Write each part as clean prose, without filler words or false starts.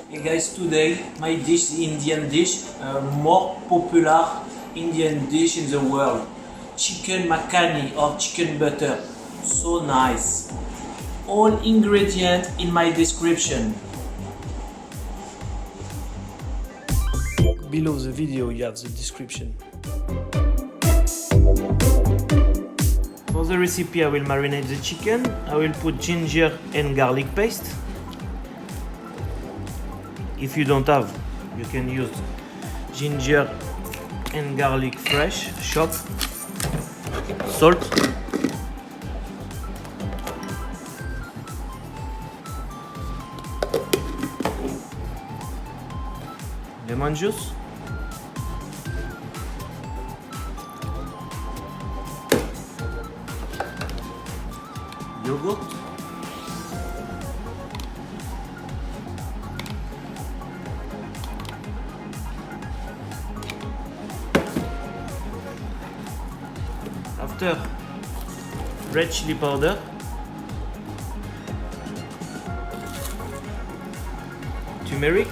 Hey guys, today my dish is Indian dish, more popular Indian dish in the world. Chicken makhani or chicken butter. So nice. All ingredients in my description. Below the video you have the description. For the recipe I will marinate the chicken. I will put ginger and garlic paste. If you don't have, you can use ginger and garlic fresh, chopped, salt, lemon juice, yogurt, after red chili powder, tumeric,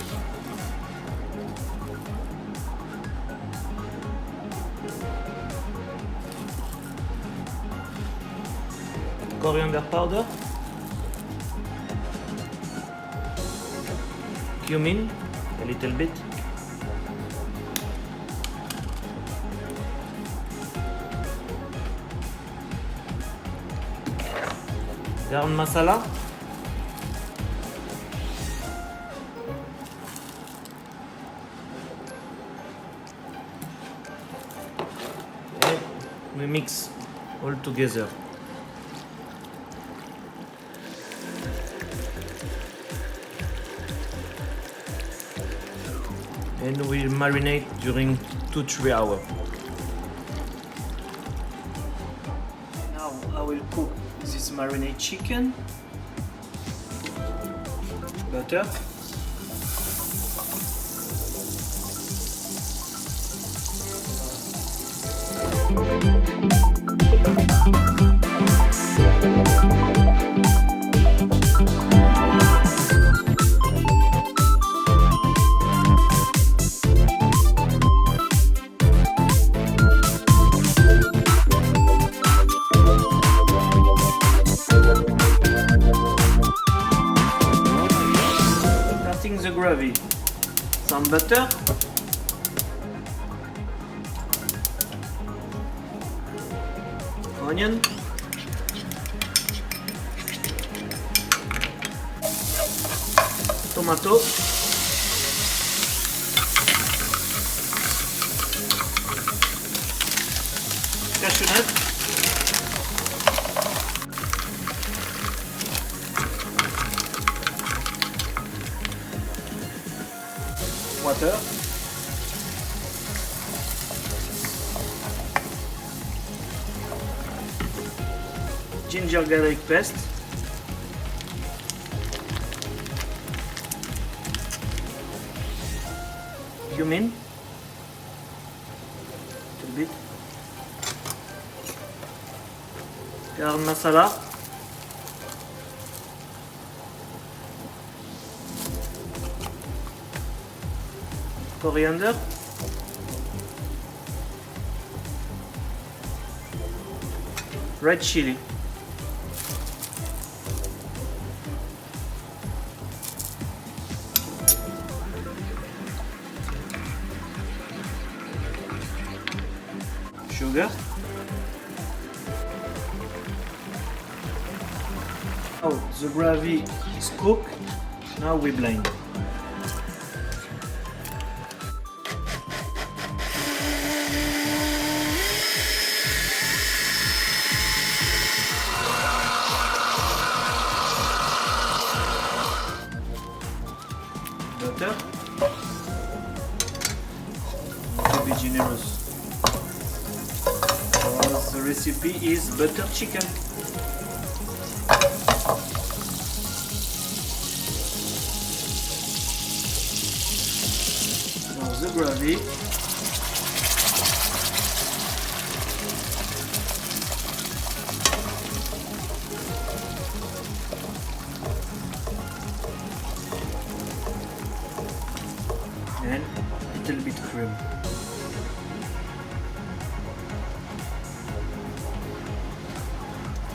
coriander powder, cumin, a little bit, gran masala, and we mix all together. And we'll marinate during 2-3 hours. Now I will cook this marinate chicken, butter, the gravy, some butter, onion, tomato, cashew nut, water, ginger garlic paste, cumin, a little bit, garam masala, coriander, red chili, sugar. Now the gravy is cooked. Now we blend. Butter, to be generous, because the recipe is butter chicken. Now the gravy, and a little bit cream.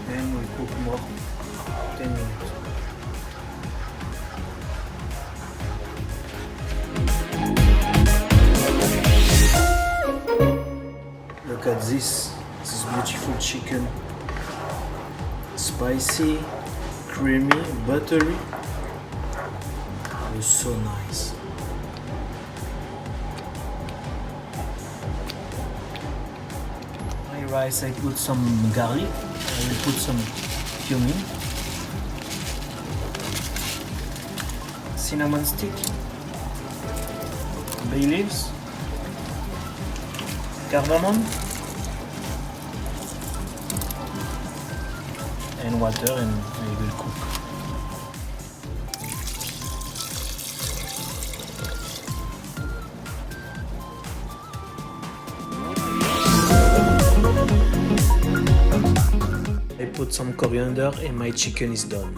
And we cook more 10 minutes. Look at this beautiful chicken. Spicy, creamy, buttery. It's so nice. My rice, I put some garlic. I will put some cumin, cinnamon stick, bay leaves, cardamom, and water, and I will cook. I put some coriander and my chicken is done.